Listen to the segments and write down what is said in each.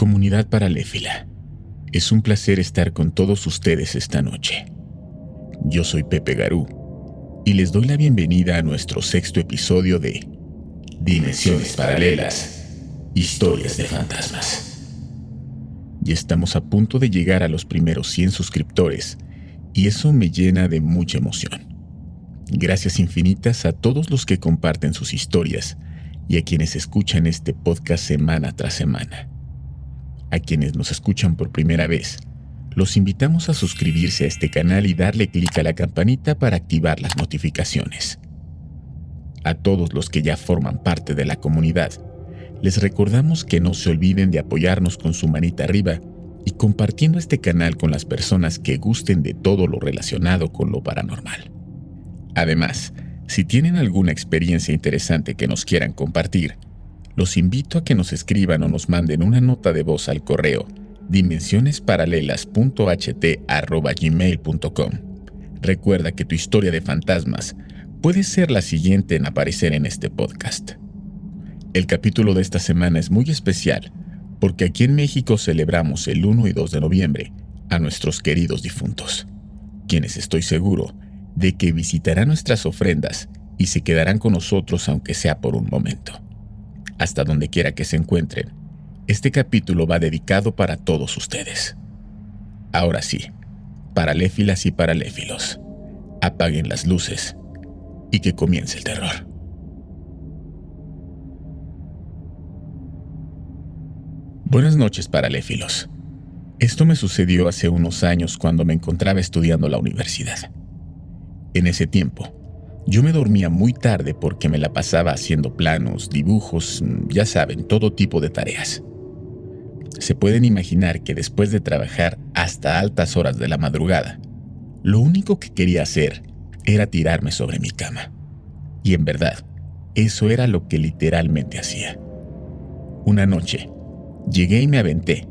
Comunidad Paraléfila, es un placer estar con todos ustedes esta noche. Yo soy Pepe Garú y les doy la bienvenida a nuestro 6º episodio de Dimensiones Paralelas, Historias de Fantasmas. Y estamos a punto de llegar a los primeros 100 suscriptores y eso me llena de mucha emoción. Gracias infinitas a todos los que comparten sus historias y a quienes escuchan este podcast semana tras semana. A quienes nos escuchan por primera vez, los invitamos a suscribirse a este canal y darle clic a la campanita para activar las notificaciones. A todos los que ya forman parte de la comunidad, les recordamos que no se olviden de apoyarnos con su manita arriba y compartiendo este canal con las personas que gusten de todo lo relacionado con lo paranormal. Además, si tienen alguna experiencia interesante que nos quieran compartir, los invito a que nos escriban o nos manden una nota de voz al correo dimensionesparalelas.ht@gmail.com. Recuerda que tu historia de fantasmas puede ser la siguiente en aparecer en este podcast. El capítulo de esta semana es muy especial porque aquí en México celebramos el 1 y 2 de noviembre a nuestros queridos difuntos, quienes estoy seguro de que visitarán nuestras ofrendas y se quedarán con nosotros aunque sea por un momento. Hasta donde quiera que se encuentren, este capítulo va dedicado para todos ustedes. Ahora sí, paraléfilas y paraléfilos, apaguen las luces y que comience el terror. Buenas noches, paraléfilos. Esto me sucedió hace unos años cuando me encontraba estudiando la universidad. En ese tiempo, yo me dormía muy tarde porque me la pasaba haciendo planos, dibujos, ya saben, todo tipo de tareas. Se pueden imaginar que después de trabajar hasta altas horas de la madrugada, lo único que quería hacer era tirarme sobre mi cama. Y en verdad, eso era lo que literalmente hacía. Una noche, llegué y me aventé,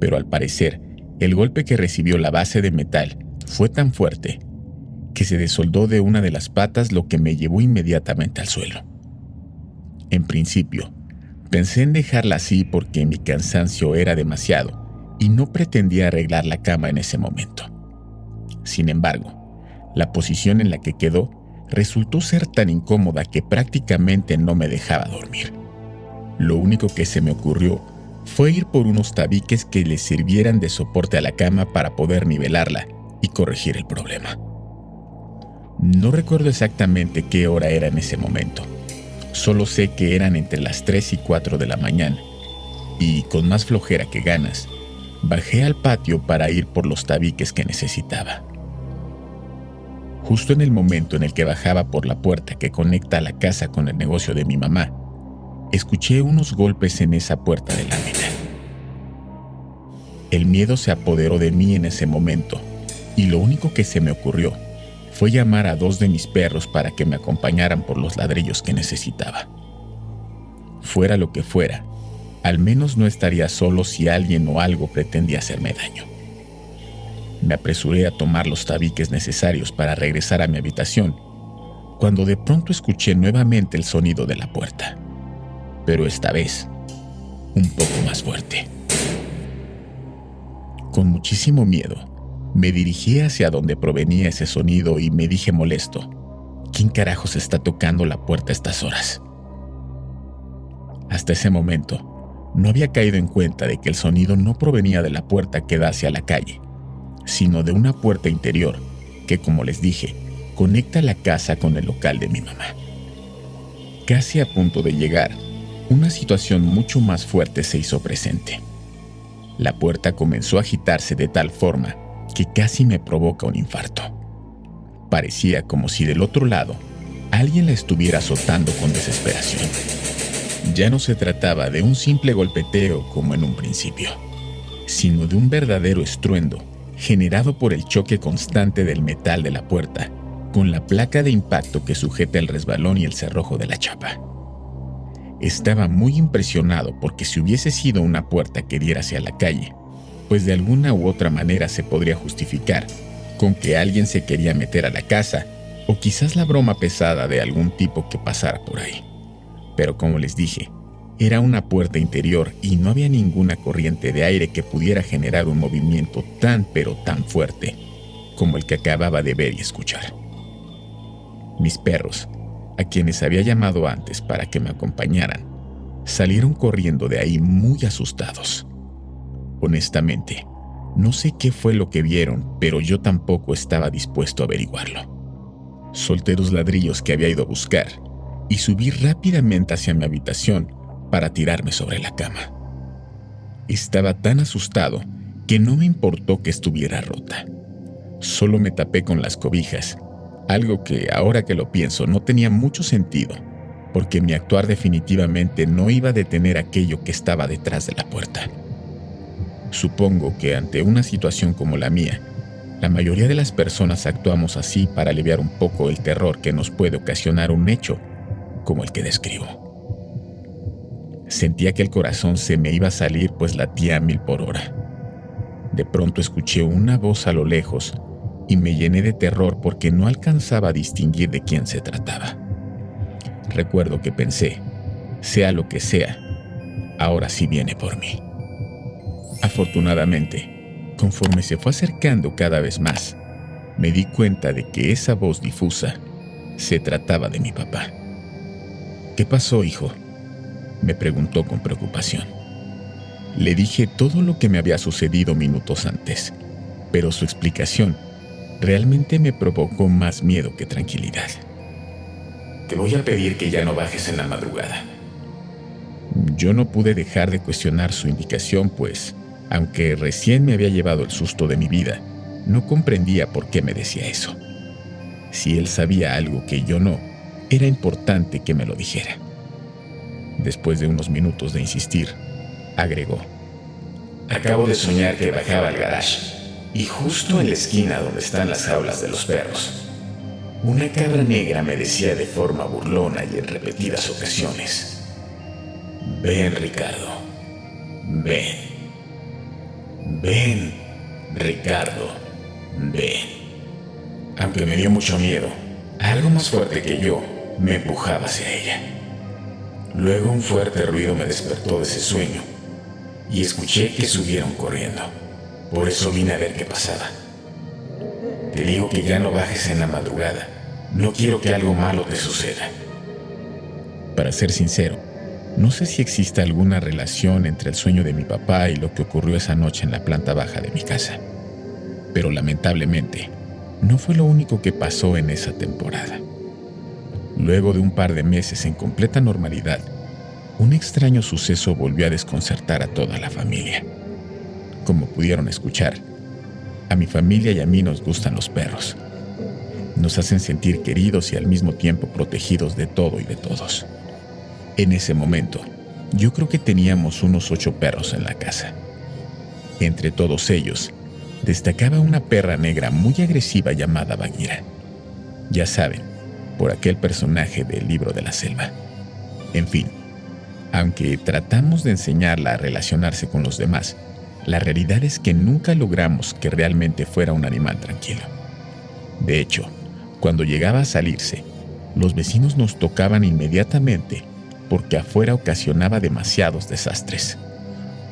pero al parecer, el golpe que recibió la base de metal fue tan fuerte que se desoldó de una de las patas, lo que me llevó inmediatamente al suelo. En principio, pensé en dejarla así porque mi cansancio era demasiado y no pretendía arreglar la cama en ese momento. Sin embargo, la posición en la que quedó resultó ser tan incómoda que prácticamente no me dejaba dormir. Lo único que se me ocurrió fue ir por unos tabiques que le sirvieran de soporte a la cama para poder nivelarla y corregir el problema. No recuerdo exactamente qué hora era en ese momento. Solo sé que eran entre las 3 y 4 de la mañana. Y con más flojera que ganas, bajé al patio para ir por los tabiques que necesitaba. Justo en el momento en el que bajaba por la puerta que conecta a la casa con el negocio de mi mamá, escuché unos golpes en esa puerta de lámina. El miedo se apoderó de mí en ese momento, y lo único que se me ocurrió fue llamar a 2 de mis perros para que me acompañaran por los ladrillos que necesitaba. Fuera lo que fuera, al menos no estaría solo si alguien o algo pretendía hacerme daño. Me apresuré a tomar los tabiques necesarios para regresar a mi habitación, cuando de pronto escuché nuevamente el sonido de la puerta, pero esta vez un poco más fuerte. Con muchísimo miedo, me dirigí hacia donde provenía ese sonido y me dije molesto: ¿quién carajos está tocando la puerta a estas horas? Hasta ese momento, no había caído en cuenta de que el sonido no provenía de la puerta que da hacia la calle, sino de una puerta interior que, como les dije, conecta la casa con el local de mi mamá. Casi a punto de llegar, una situación mucho más fuerte se hizo presente. La puerta comenzó a agitarse de tal forma que casi me provoca un infarto. Parecía como si del otro lado alguien la estuviera azotando con desesperación. Ya no se trataba de un simple golpeteo como en un principio, sino de un verdadero estruendo generado por el choque constante del metal de la puerta con la placa de impacto que sujeta el resbalón y el cerrojo de la chapa. Estaba muy impresionado porque si hubiese sido una puerta que diera hacia la calle, pues de alguna u otra manera se podría justificar con que alguien se quería meter a la casa o quizás la broma pesada de algún tipo que pasara por ahí. Pero como les dije, Era una puerta interior y no había ninguna corriente de aire que pudiera generar un movimiento tan pero tan fuerte como el que acababa de ver y escuchar. Mis perros, a quienes había llamado antes para que me acompañaran, salieron corriendo de ahí muy asustados. Honestamente, no sé qué fue lo que vieron, pero yo tampoco estaba dispuesto a averiguarlo. Solté los ladrillos que había ido a buscar y subí rápidamente hacia mi habitación para tirarme sobre la cama. Estaba tan asustado que no me importó que estuviera rota. Solo me tapé con las cobijas, algo que, ahora que lo pienso, no tenía mucho sentido, porque mi actuar definitivamente no iba a detener aquello que estaba detrás de la puerta. Supongo que ante una situación como la mía, la mayoría de las personas actuamos así para aliviar un poco el terror que nos puede ocasionar un hecho como el que describo. Sentía que el corazón se me iba a salir, pues latía a 1000 por hora. De pronto escuché una voz a lo lejos y me llené de terror porque no alcanzaba a distinguir de quién se trataba. Recuerdo que pensé, sea lo que sea, ahora sí viene por mí. Afortunadamente, conforme se fue acercando cada vez más, me di cuenta de que esa voz difusa se trataba de mi papá. ¿Qué pasó, hijo?, me preguntó con preocupación. Le dije todo lo que me había sucedido minutos antes, pero su explicación realmente me provocó más miedo que tranquilidad. Te voy a pedir que ya no bajes en la madrugada. Yo no pude dejar de cuestionar su indicación, pues, aunque recién me había llevado el susto de mi vida, no comprendía por qué me decía eso. Si él sabía algo que yo no, era importante que me lo dijera. Después de unos minutos de insistir, agregó: acabo de soñar que bajaba al garage y justo en la esquina donde están las jaulas de los perros, una cabra negra me decía de forma burlona y en repetidas ocasiones: ven, Ricardo, ven, ven, Ricardo, ven. Aunque me dio mucho miedo, algo más fuerte que yo me empujaba hacia ella. Luego un fuerte ruido me despertó de ese sueño y escuché que subieron corriendo. Por eso vine a ver qué pasaba. Te digo que ya no bajes en la madrugada. No quiero que algo malo te suceda. Para ser sincero, no sé si existe alguna relación entre el sueño de mi papá y lo que ocurrió esa noche en la planta baja de mi casa. Pero lamentablemente, no fue lo único que pasó en esa temporada. Luego de un par de meses en completa normalidad, un extraño suceso volvió a desconcertar a toda la familia. Como pudieron escuchar, a mi familia y a mí nos gustan los perros. Nos hacen sentir queridos y al mismo tiempo protegidos de todo y de todos. En ese momento, yo creo que teníamos unos 8 perros en la casa. Entre todos ellos, destacaba una perra negra muy agresiva llamada Bagheera. Ya saben, por aquel personaje del Libro de la Selva. En fin, aunque tratamos de enseñarla a relacionarse con los demás, la realidad es que nunca logramos que realmente fuera un animal tranquilo. De hecho, cuando llegaba a salirse, los vecinos nos tocaban inmediatamente porque afuera ocasionaba demasiados desastres.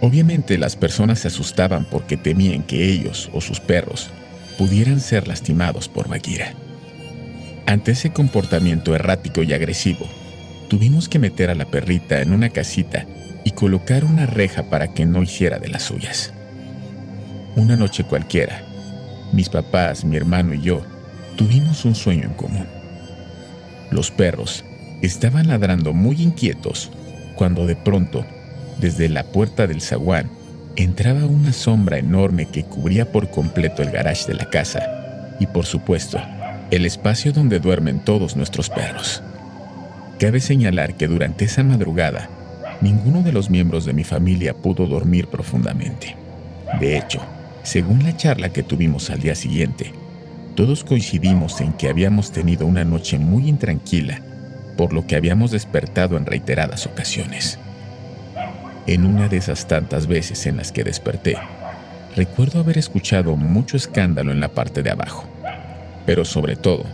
Obviamente las personas se asustaban porque temían que ellos o sus perros pudieran ser lastimados por Bagheera. Ante ese comportamiento errático y agresivo, tuvimos que meter a la perrita en una casita y colocar una reja para que no hiciera de las suyas. Una noche cualquiera, mis papás, mi hermano y yo tuvimos un sueño en común. Los perros estaban ladrando muy inquietos cuando de pronto, desde la puerta del zaguán, entraba una sombra enorme que cubría por completo el garage de la casa y, por supuesto, el espacio donde duermen todos nuestros perros. Cabe señalar que durante esa madrugada, ninguno de los miembros de mi familia pudo dormir profundamente. De hecho, según la charla que tuvimos al día siguiente, todos coincidimos en que habíamos tenido una noche muy intranquila, por lo que habíamos despertado en reiteradas ocasiones. En una de esas tantas veces en las que desperté, recuerdo haber escuchado mucho escándalo en la parte de abajo, pero sobre todo,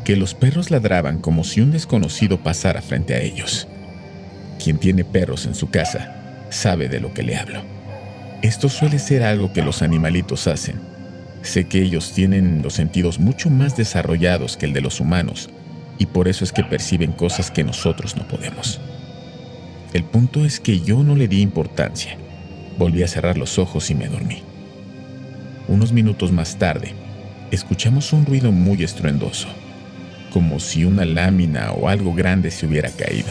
que los perros ladraban como si un desconocido pasara frente a ellos. Quien tiene perros en su casa sabe de lo que le hablo. Esto suele ser algo que los animalitos hacen. Sé que ellos tienen los sentidos mucho más desarrollados que el de los humanos y por eso es que perciben cosas que nosotros no podemos. El punto es que yo no le di importancia. Volví a cerrar los ojos y me dormí. Unos minutos más tarde, escuchamos un ruido muy estruendoso, como si una lámina o algo grande se hubiera caído.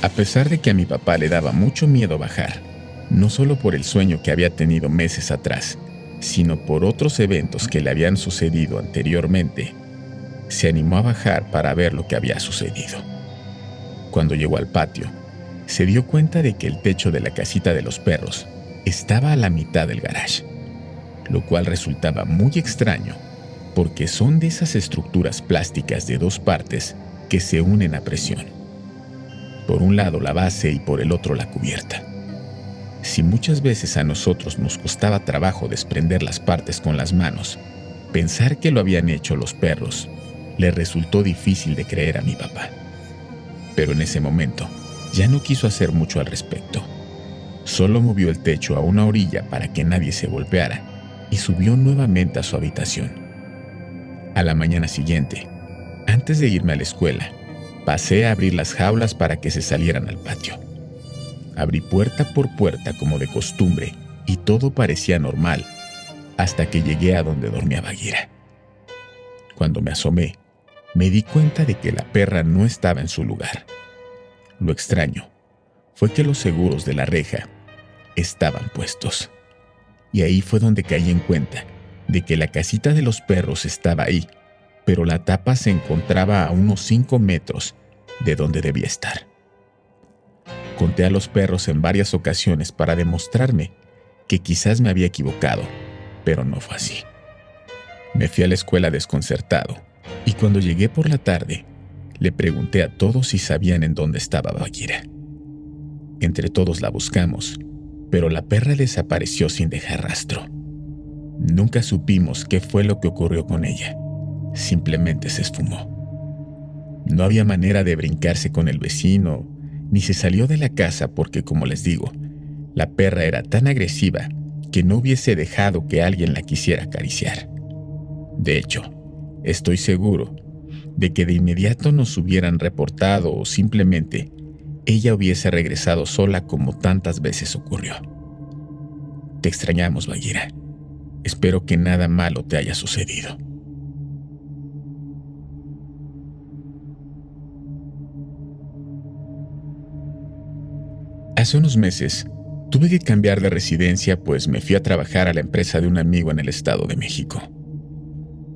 A pesar de que a mi papá le daba mucho miedo bajar, no solo por el sueño que había tenido meses atrás, sino por otros eventos que le habían sucedido anteriormente, se animó a bajar para ver lo que había sucedido. Cuando llegó al patio, se dio cuenta de que el techo de la casita de los perros estaba a la mitad del garage, lo cual resultaba muy extraño porque son de esas estructuras plásticas de dos partes que se unen a presión. Por un lado la base y por el otro la cubierta. Si muchas veces a nosotros nos costaba trabajo desprender las partes con las manos, pensar que lo habían hecho los perros le resultó difícil de creer a mi papá. Pero en ese momento ya no quiso hacer mucho al respecto. Solo movió el techo a una orilla para que nadie se golpeara y subió nuevamente a su habitación. A la mañana siguiente, antes de irme a la escuela, pasé a abrir las jaulas para que se salieran al patio. Abrí puerta por puerta como de costumbre y todo parecía normal hasta que llegué a donde dormía Bagheera. Cuando me asomé, me di cuenta de que la perra no estaba en su lugar. Lo extraño fue que los seguros de la reja estaban puestos. Y ahí fue donde caí en cuenta de que la casita de los perros estaba ahí, pero la tapa se encontraba a unos 5 metros de donde debía estar. Conté a los perros en varias ocasiones para demostrarme que quizás me había equivocado, pero no fue así. Me fui a la escuela desconcertado y cuando llegué por la tarde, le pregunté a todos si sabían en dónde estaba Bagheera. Entre todos la buscamos, pero la perra desapareció sin dejar rastro. Nunca supimos qué fue lo que ocurrió con ella. Simplemente se esfumó. No había manera de brincarse con el vecino, ni se salió de la casa porque, como les digo, la perra era tan agresiva que no hubiese dejado que alguien la quisiera acariciar. De hecho, estoy seguro de que de inmediato nos hubieran reportado o simplemente ella hubiese regresado sola como tantas veces ocurrió. Te extrañamos, Bagheera. Espero que nada malo te haya sucedido. Hace unos meses, tuve que cambiar de residencia pues me fui a trabajar a la empresa de un amigo en el Estado de México.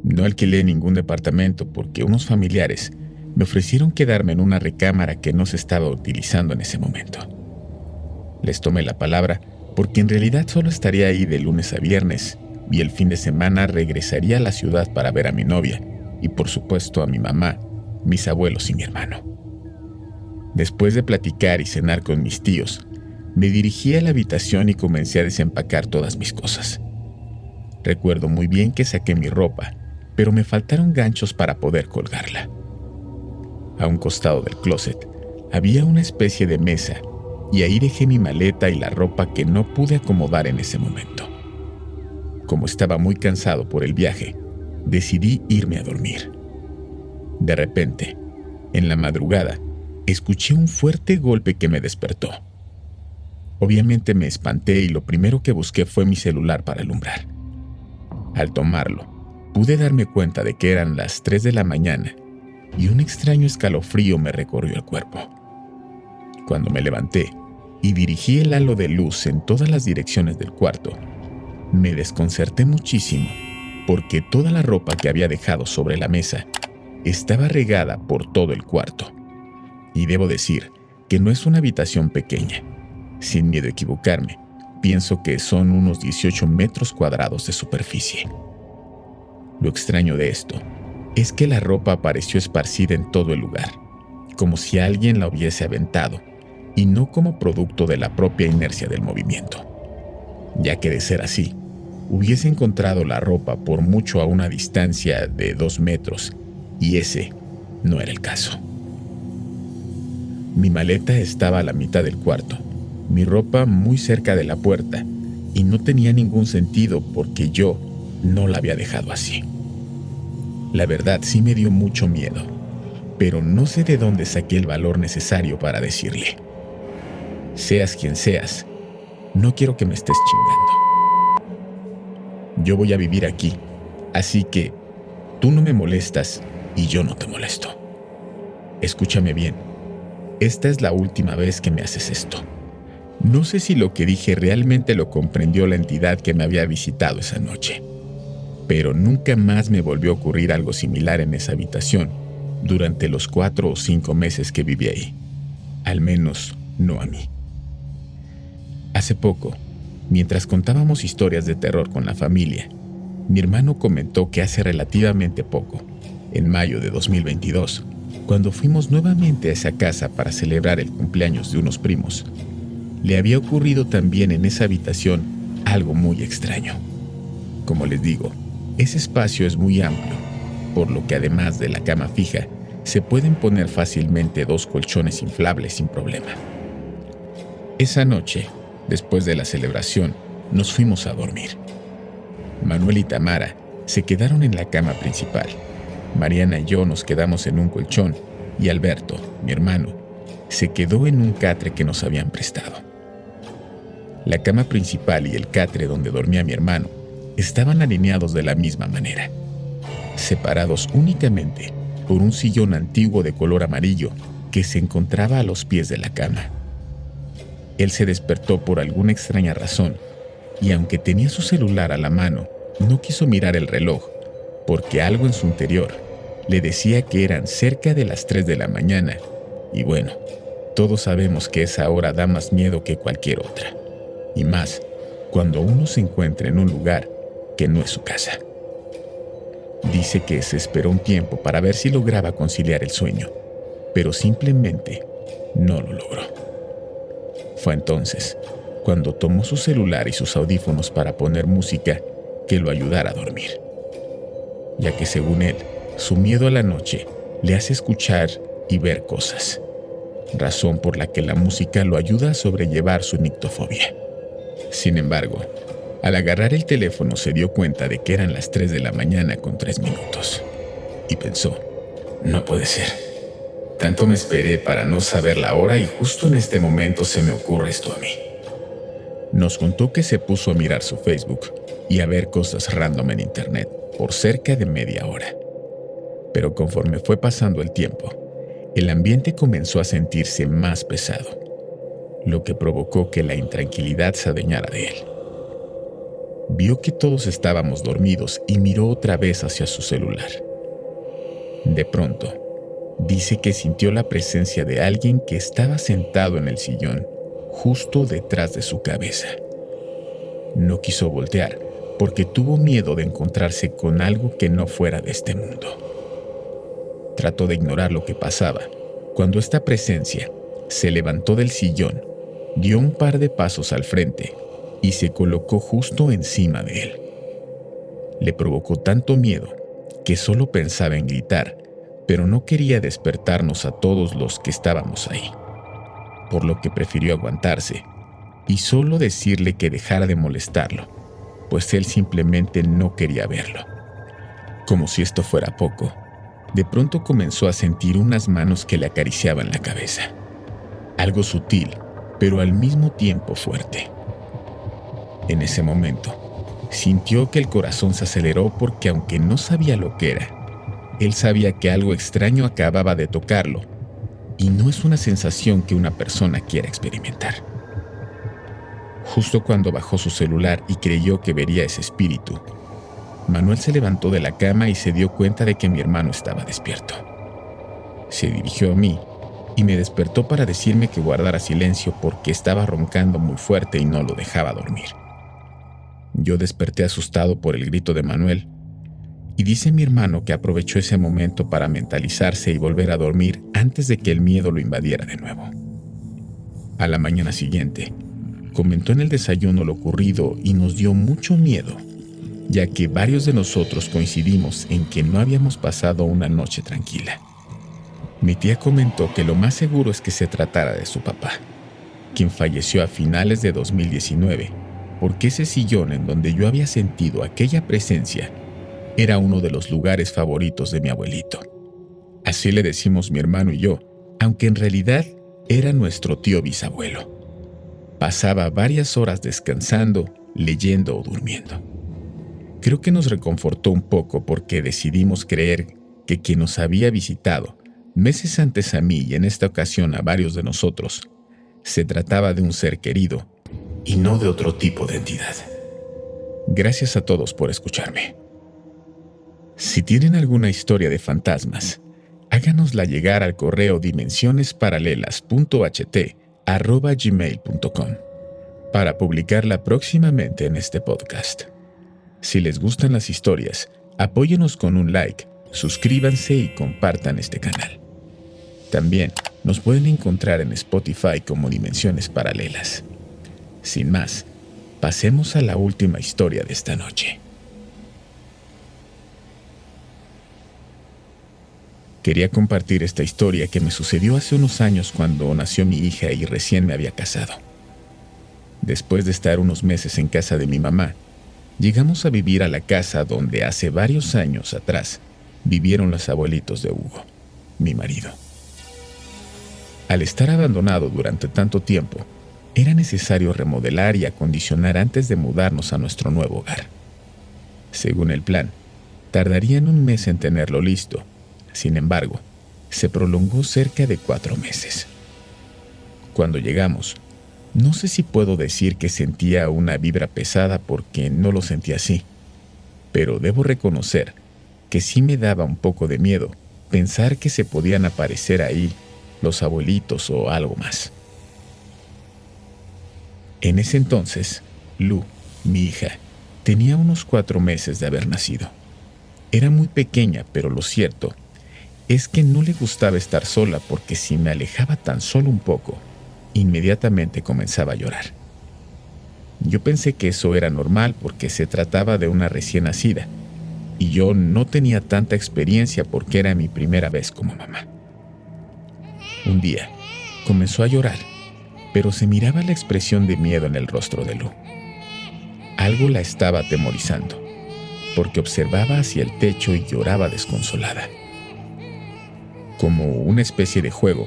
No alquilé ningún departamento porque unos familiares me ofrecieron quedarme en una recámara que no se estaba utilizando en ese momento. Les tomé la palabra porque en realidad solo estaría ahí de lunes a viernes y el fin de semana regresaría a la ciudad para ver a mi novia y por supuesto a mi mamá, mis abuelos y mi hermano. Después de platicar y cenar con mis tíos, me dirigí a la habitación y comencé a desempacar todas mis cosas. Recuerdo muy bien que saqué mi ropa, pero me faltaron ganchos para poder colgarla. A un costado del closet había una especie de mesa y ahí dejé mi maleta y la ropa que no pude acomodar en ese momento. Como estaba muy cansado por el viaje, decidí irme a dormir. De repente, en la madrugada, escuché un fuerte golpe que me despertó. Obviamente me espanté y lo primero que busqué fue mi celular para alumbrar. Al tomarlo, pude darme cuenta de que eran las 3 de la mañana y un extraño escalofrío me recorrió el cuerpo. Cuando me levanté y dirigí el halo de luz en todas las direcciones del cuarto, me desconcerté muchísimo porque toda la ropa que había dejado sobre la mesa estaba regada por todo el cuarto. Y debo decir que no es una habitación pequeña. Sin miedo a equivocarme, pienso que son unos 18 metros cuadrados de superficie. Lo extraño de esto es que la ropa apareció esparcida en todo el lugar, como si alguien la hubiese aventado, y no como producto de la propia inercia del movimiento. Ya que de ser así, hubiese encontrado la ropa por mucho a una distancia de 2 metros, y ese no era el caso. Mi maleta estaba a la mitad del cuarto, mi ropa muy cerca de la puerta, y no tenía ningún sentido porque yo no la había dejado así. La verdad sí me dio mucho miedo, pero no sé de dónde saqué el valor necesario para decirle: seas quien seas, no quiero que me estés chingando. Yo voy a vivir aquí, así que tú no me molestas y yo no te molesto. Escúchame bien, esta es la última vez que me haces esto. No sé si lo que dije realmente lo comprendió la entidad que me había visitado esa noche, pero nunca más me volvió a ocurrir algo similar en esa habitación durante los 4 o 5 meses que viví ahí. Al menos no a mí. Hace poco, mientras contábamos historias de terror con la familia, mi hermano comentó que hace relativamente poco, en mayo de 2022, cuando fuimos nuevamente a esa casa para celebrar el cumpleaños de unos primos, le había ocurrido también en esa habitación algo muy extraño. Como les digo, ese espacio es muy amplio, por lo que además de la cama fija, se pueden poner fácilmente 2 colchones inflables sin problema. Esa noche, después de la celebración, nos fuimos a dormir. Manuel y Tamara se quedaron en la cama principal. Mariana y yo nos quedamos en un colchón y Alberto, mi hermano, se quedó en un catre que nos habían prestado. La cama principal y el catre donde dormía mi hermano estaban alineados de la misma manera, separados únicamente por un sillón antiguo de color amarillo que se encontraba a los pies de la cama. Él se despertó por alguna extraña razón y aunque tenía su celular a la mano, no quiso mirar el reloj porque algo en su interior le decía que eran cerca de las 3 de la mañana y bueno, todos sabemos que esa hora da más miedo que cualquier otra, y más cuando uno se encuentra en un lugar que no es su casa. Dice que se esperó un tiempo para ver si lograba conciliar el sueño, pero simplemente no lo logró. Fue entonces cuando tomó su celular y sus audífonos para poner música que lo ayudara a dormir, ya que según él, su miedo a la noche le hace escuchar y ver cosas, razón por la que la música lo ayuda a sobrellevar su nictofobia. Sin embargo, al agarrar el teléfono se dio cuenta de que eran las 3 de la mañana con 3 minutos y pensó: no puede ser. Tanto me esperé para no saber la hora y justo en este momento se me ocurre esto a mí. Nos contó que se puso a mirar su Facebook y a ver cosas random en internet por cerca de media hora. Pero conforme fue pasando el tiempo, el ambiente comenzó a sentirse más pesado, lo que provocó que la intranquilidad se adueñara de él. Vio que todos estábamos dormidos y miró otra vez hacia su celular. De pronto, dice que sintió la presencia de alguien que estaba sentado en el sillón, justo detrás de su cabeza. No quiso voltear porque tuvo miedo de encontrarse con algo que no fuera de este mundo. Trató de ignorar lo que pasaba, cuando esta presencia se levantó del sillón, dio un par de pasos al frente y se colocó justo encima de él. Le provocó tanto miedo que solo pensaba en gritar, pero no quería despertarnos a todos los que estábamos ahí, por lo que prefirió aguantarse y solo decirle que dejara de molestarlo, pues él simplemente no quería verlo. Como si esto fuera poco, de pronto comenzó a sentir unas manos que le acariciaban la cabeza. Algo sutil, pero al mismo tiempo fuerte. En ese momento, sintió que el corazón se aceleró porque aunque no sabía lo que era, él sabía que algo extraño acababa de tocarlo, y no es una sensación que una persona quiera experimentar. Justo cuando bajó su celular y creyó que vería ese espíritu, Manuel se levantó de la cama y se dio cuenta de que mi hermano estaba despierto. Se dirigió a mí y me despertó para decirme que guardara silencio porque estaba roncando muy fuerte y no lo dejaba dormir. Yo desperté asustado por el grito de Manuel, y dice mi hermano que aprovechó ese momento para mentalizarse y volver a dormir antes de que el miedo lo invadiera de nuevo. A la mañana siguiente, comentó en el desayuno lo ocurrido y nos dio mucho miedo, ya que varios de nosotros coincidimos en que no habíamos pasado una noche tranquila. Mi tía comentó que lo más seguro es que se tratara de su papá, quien falleció a finales de 2019, porque ese sillón en donde yo había sentido aquella presencia era uno de los lugares favoritos de mi abuelito. Así le decimos mi hermano y yo, aunque en realidad era nuestro tío bisabuelo. Pasaba varias horas descansando, leyendo o durmiendo. Creo que nos reconfortó un poco porque decidimos creer que quien nos había visitado meses antes a mí y en esta ocasión a varios de nosotros, se trataba de un ser querido y no de otro tipo de entidad. Gracias a todos por escucharme. Si tienen alguna historia de fantasmas, háganosla llegar al correo dimensionesparalelas.ht@gmail.com para publicarla próximamente en este podcast. Si les gustan las historias, apóyenos con un like, suscríbanse y compartan este canal. También nos pueden encontrar en Spotify como Dimensiones Paralelas. Sin más, pasemos a la última historia de esta noche. Quería compartir esta historia que me sucedió hace unos años cuando nació mi hija y recién me había casado. Después de estar unos meses en casa de mi mamá, llegamos a vivir a la casa donde hace varios años atrás vivieron los abuelitos de Hugo, mi marido. Al estar abandonado durante tanto tiempo, era necesario remodelar y acondicionar antes de mudarnos a nuestro nuevo hogar. Según el plan, tardarían un mes en tenerlo listo. Sin embargo, se prolongó cerca de 4 meses. Cuando llegamos, no sé si puedo decir que sentía una vibra pesada porque no lo sentía así, pero debo reconocer que sí me daba un poco de miedo pensar que se podían aparecer ahí los abuelitos o algo más. En ese entonces, Lu, mi hija, tenía unos 4 meses de haber nacido. Era muy pequeña, pero lo cierto es que no le gustaba estar sola porque si me alejaba tan solo un poco, inmediatamente comenzaba a llorar. Yo pensé que eso era normal porque se trataba de una recién nacida y yo no tenía tanta experiencia porque era mi primera vez como mamá. Un día, comenzó a llorar, pero se miraba la expresión de miedo en el rostro de Lu. Algo la estaba atemorizando, porque observaba hacia el techo y lloraba desconsolada. Como una especie de juego,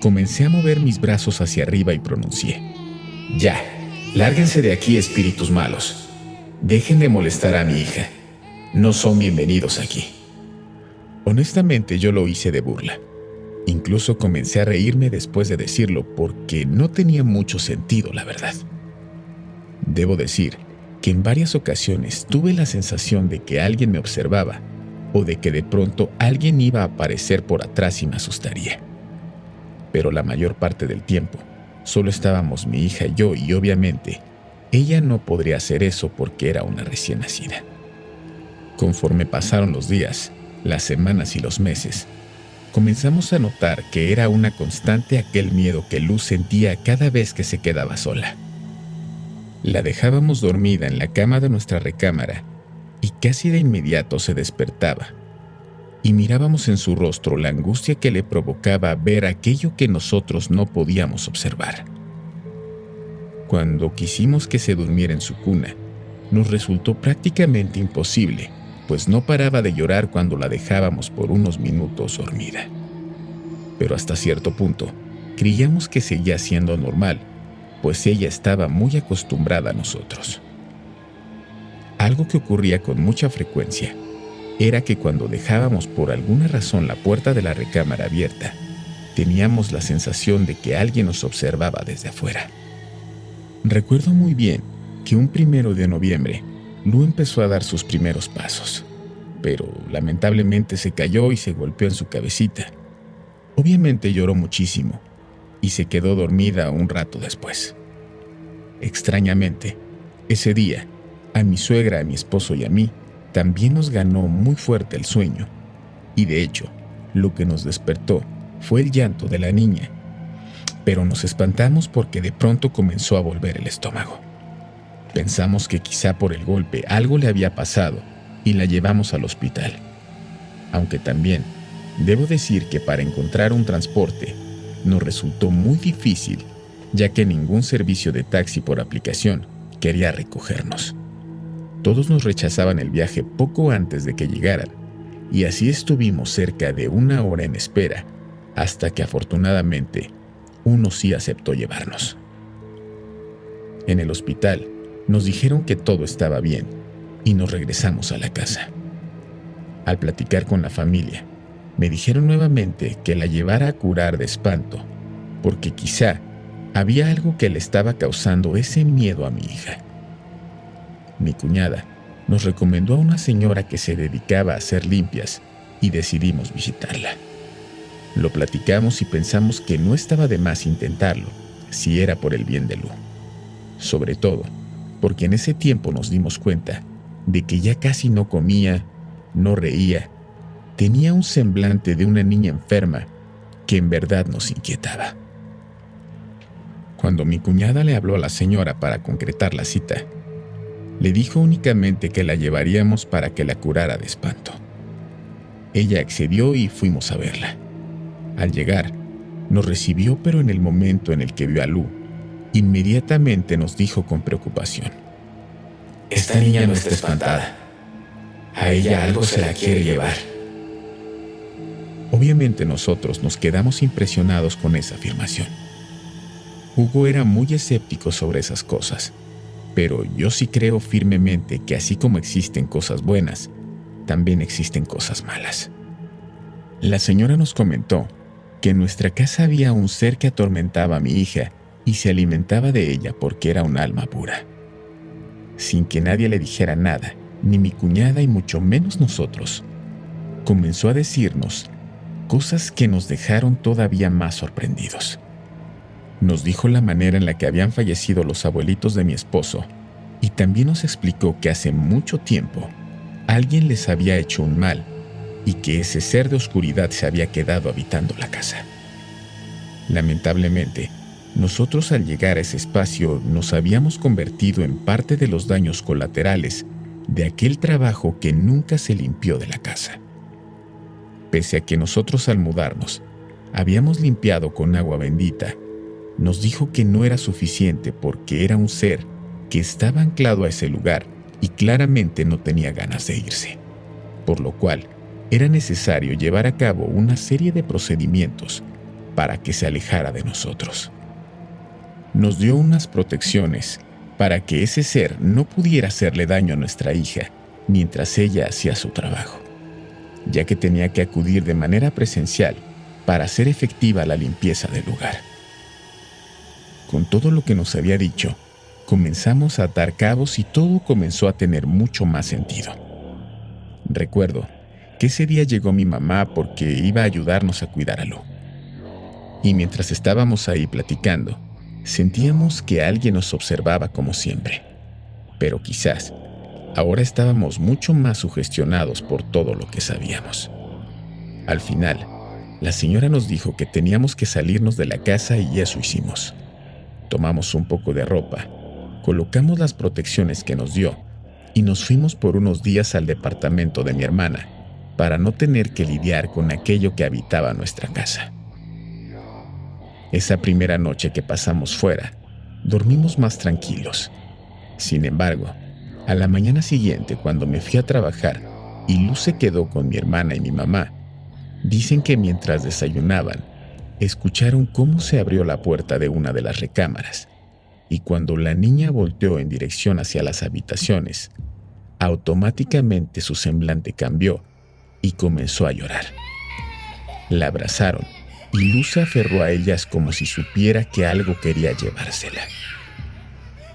comencé a mover mis brazos hacia arriba y pronuncié: «Ya, lárguense de aquí, espíritus malos. Dejen de molestar a mi hija. No son bienvenidos aquí». Honestamente, yo lo hice de burla. Incluso comencé a reírme después de decirlo porque no tenía mucho sentido, la verdad. Debo decir que en varias ocasiones tuve la sensación de que alguien me observaba o de que de pronto alguien iba a aparecer por atrás y me asustaría. Pero la mayor parte del tiempo solo estábamos mi hija y yo, y obviamente ella no podría hacer eso porque era una recién nacida. Conforme pasaron los días, las semanas y los meses, comenzamos a notar que era una constante aquel miedo que Luz sentía cada vez que se quedaba sola. La dejábamos dormida en la cama de nuestra recámara y casi de inmediato se despertaba, y mirábamos en su rostro la angustia que le provocaba ver aquello que nosotros no podíamos observar. Cuando quisimos que se durmiera en su cuna, nos resultó prácticamente imposible, pues no paraba de llorar cuando la dejábamos por unos minutos dormida. Pero hasta cierto punto, creíamos que seguía siendo normal, pues ella estaba muy acostumbrada a nosotros. Algo que ocurría con mucha frecuencia era que cuando dejábamos por alguna razón la puerta de la recámara abierta, teníamos la sensación de que alguien nos observaba desde afuera. Recuerdo muy bien que un 1 de noviembre, Lu empezó a dar sus primeros pasos, pero lamentablemente se cayó y se golpeó en su cabecita. Obviamente lloró muchísimo y se quedó dormida un rato después. Extrañamente, ese día, a mi suegra, a mi esposo y a mí, también nos ganó muy fuerte el sueño, y de hecho, lo que nos despertó fue el llanto de la niña, pero nos espantamos porque de pronto comenzó a volver el estómago. Pensamos que quizá por el golpe algo le había pasado y la llevamos al hospital, aunque también Debo decir que para encontrar un transporte nos resultó muy difícil, ya que ningún servicio de taxi por aplicación quería recogernos. Todos nos rechazaban el viaje poco antes de que llegaran, y así estuvimos cerca de 1 hora en espera, hasta que afortunadamente uno sí aceptó llevarnos. En el hospital nos dijeron que todo estaba bien y nos regresamos a la casa. Al platicar con la familia, me dijeron nuevamente que la llevara a curar de espanto, porque quizá había algo que le estaba causando ese miedo a mi hija. Mi cuñada nos recomendó a una señora que se dedicaba a hacer limpias y decidimos visitarla. Lo platicamos y pensamos que no estaba de más intentarlo, si era por el bien de Lu. Sobre todo, porque en ese tiempo nos dimos cuenta de que ya casi no comía, no reía, tenía un semblante de una niña enferma que en verdad nos inquietaba. Cuando mi cuñada le habló a la señora para concretar la cita, le dijo únicamente que la llevaríamos para que la curara de espanto. Ella accedió y fuimos a verla. Al llegar, nos recibió, pero en el momento en el que vio a Lu, inmediatamente nos dijo con preocupación: Esta niña no está espantada. A ella algo se la quiere llevar. Obviamente nosotros nos quedamos impresionados con esa afirmación. Hugo era muy escéptico sobre esas cosas, pero yo sí creo firmemente que así como existen cosas buenas, también existen cosas malas. La señora nos comentó que en nuestra casa había un ser que atormentaba a mi hija y se alimentaba de ella porque era un alma pura. Sin que nadie le dijera nada, ni mi cuñada y mucho menos nosotros, comenzó a decirnos cosas que nos dejaron todavía más sorprendidos. Nos dijo la manera en la que habían fallecido los abuelitos de mi esposo y también nos explicó que hace mucho tiempo alguien les había hecho un mal y que ese ser de oscuridad se había quedado habitando la casa. Lamentablemente, nosotros al llegar a ese espacio nos habíamos convertido en parte de los daños colaterales de aquel trabajo que nunca se limpió de la casa. Pese a que nosotros al mudarnos habíamos limpiado con agua bendita, nos dijo que no era suficiente porque era un ser que estaba anclado a ese lugar y claramente no tenía ganas de irse, por lo cual era necesario llevar a cabo una serie de procedimientos para que se alejara de nosotros. Nos dio unas protecciones para que ese ser no pudiera hacerle daño a nuestra hija mientras ella hacía su trabajo, ya que tenía que acudir de manera presencial para hacer efectiva la limpieza del lugar. Con todo lo que nos había dicho, comenzamos a atar cabos y todo comenzó a tener mucho más sentido. Recuerdo que ese día llegó mi mamá porque iba a ayudarnos a cuidar a Lu. Y mientras estábamos ahí platicando, sentíamos que alguien nos observaba como siempre. Pero quizás ahora estábamos mucho más sugestionados por todo lo que sabíamos. Al final, la señora nos dijo que teníamos que salirnos de la casa y eso hicimos. Tomamos un poco de ropa, colocamos las protecciones que nos dio y nos fuimos por unos días al departamento de mi hermana para no tener que lidiar con aquello que habitaba nuestra casa. Esa primera noche que pasamos fuera, dormimos más tranquilos. Sin embargo, a la mañana siguiente, cuando me fui a trabajar y Luz se quedó con mi hermana y mi mamá, dicen que mientras desayunaban, escucharon cómo se abrió la puerta de una de las recámaras y cuando la niña volteó en dirección hacia las habitaciones, automáticamente su semblante cambió y comenzó a llorar. La abrazaron y Luz se aferró a ellas como si supiera que algo quería llevársela.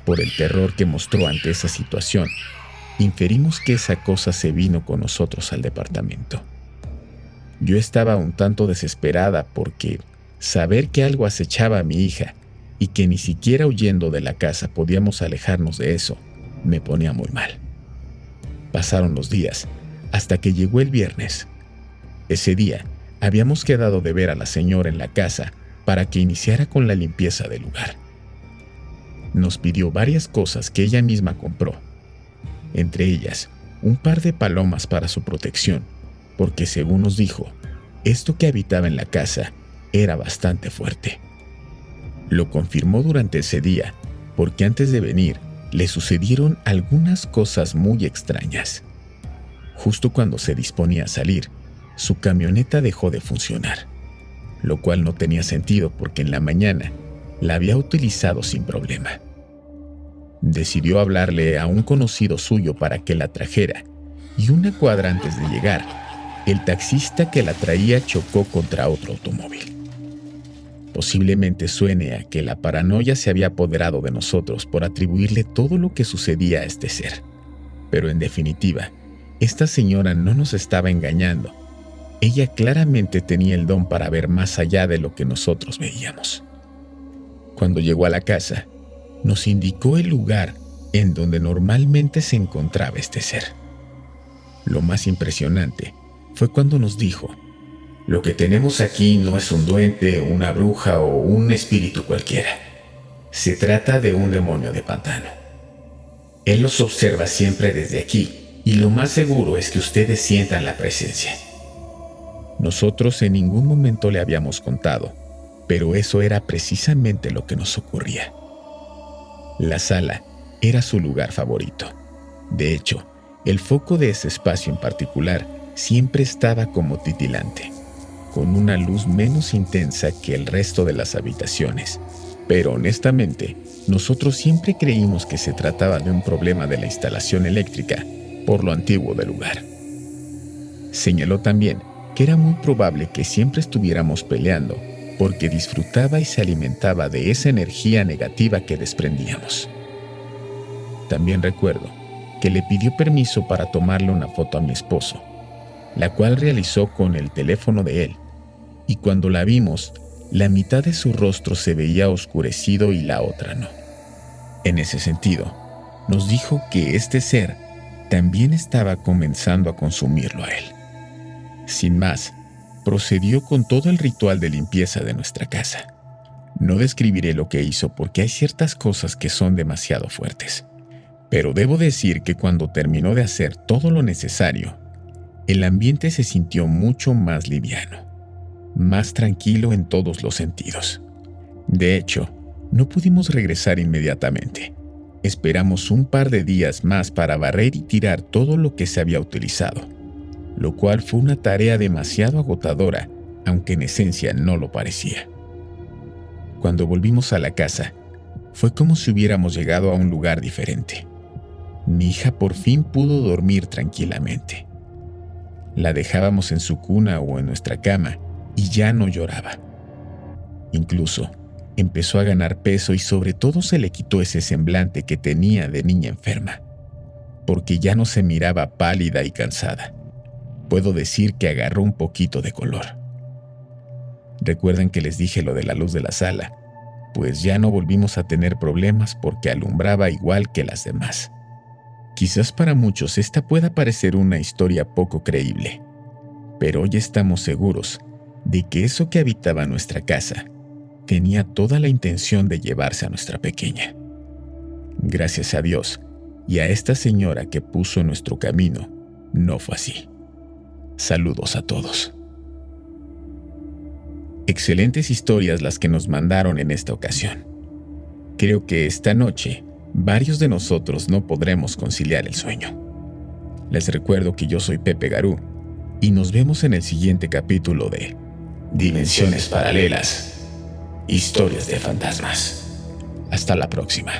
Por el terror que mostró ante esa situación, inferimos que esa cosa se vino con nosotros al departamento. Yo estaba un tanto desesperada porque saber que algo acechaba a mi hija y que ni siquiera huyendo de la casa podíamos alejarnos de eso, me ponía muy mal. Pasaron los días hasta que llegó el viernes. Ese día habíamos quedado de ver a la señora en la casa para que iniciara con la limpieza del lugar. Nos pidió varias cosas que ella misma compró, entre ellas un par de palomas para su protección, porque según nos dijo, esto que habitaba en la casa era bastante fuerte. Lo confirmó durante ese día, porque antes de venir le sucedieron algunas cosas muy extrañas. Justo cuando se disponía a salir, su camioneta dejó de funcionar, lo cual no tenía sentido porque en la mañana la había utilizado sin problema. Decidió hablarle a un conocido suyo para que la trajera, y una cuadra antes de llegar, el taxista que la traía chocó contra otro automóvil. Posiblemente suene a que la paranoia se había apoderado de nosotros por atribuirle todo lo que sucedía a este ser. Pero en definitiva, esta señora no nos estaba engañando. Ella claramente tenía el don para ver más allá de lo que nosotros veíamos. Cuando llegó a la casa, nos indicó el lugar en donde normalmente se encontraba este ser. Lo más impresionante fue cuando nos dijo: lo que tenemos aquí no es un duende, una bruja o un espíritu cualquiera. Se trata de un demonio de pantano. Él los observa siempre desde aquí y lo más seguro es que ustedes sientan la presencia. Nosotros en ningún momento le habíamos contado, pero eso era precisamente lo que nos ocurría. La sala era su lugar favorito. De hecho, el foco de ese espacio en particular siempre estaba como titilante, con una luz menos intensa que el resto de las habitaciones. Pero honestamente, nosotros siempre creímos que se trataba de un problema de la instalación eléctrica por lo antiguo del lugar. Señaló también que era muy probable que siempre estuviéramos peleando porque disfrutaba y se alimentaba de esa energía negativa que desprendíamos. También recuerdo que le pidió permiso para tomarle una foto a mi esposo, la cual realizó con el teléfono de él, y cuando la vimos, la mitad de su rostro se veía oscurecido y la otra no. En ese sentido, nos dijo que este ser también estaba comenzando a consumirlo a él. Sin más, procedió con todo el ritual de limpieza de nuestra casa. No describiré lo que hizo porque hay ciertas cosas que son demasiado fuertes, pero debo decir que cuando terminó de hacer todo lo necesario, el ambiente se sintió mucho más liviano, más tranquilo en todos los sentidos. De hecho, no pudimos regresar inmediatamente. Esperamos un par de días más para barrer y tirar todo lo que se había utilizado, lo cual fue una tarea demasiado agotadora, aunque en esencia no lo parecía. Cuando volvimos a la casa, fue como si hubiéramos llegado a un lugar diferente. Mi hija por fin pudo dormir tranquilamente. La dejábamos en su cuna o en nuestra cama y ya no lloraba. Incluso empezó a ganar peso y sobre todo se le quitó ese semblante que tenía de niña enferma, porque ya no se miraba pálida y cansada. Puedo decir que agarró un poquito de color. Recuerden que les dije lo de la luz de la sala, pues ya no volvimos a tener problemas porque alumbraba igual que las demás. Quizás para muchos esta pueda parecer una historia poco creíble, pero hoy estamos seguros de que eso que habitaba nuestra casa tenía toda la intención de llevarse a nuestra pequeña. Gracias a Dios y a esta señora que puso en nuestro camino, no fue así. Saludos a todos. Excelentes historias las que nos mandaron en esta ocasión. Creo que esta noche varios de nosotros no podremos conciliar el sueño. Les recuerdo que yo soy Pepe Garú y nos vemos en el siguiente capítulo de Dimensiones Paralelas, Historias de Fantasmas. Hasta la próxima.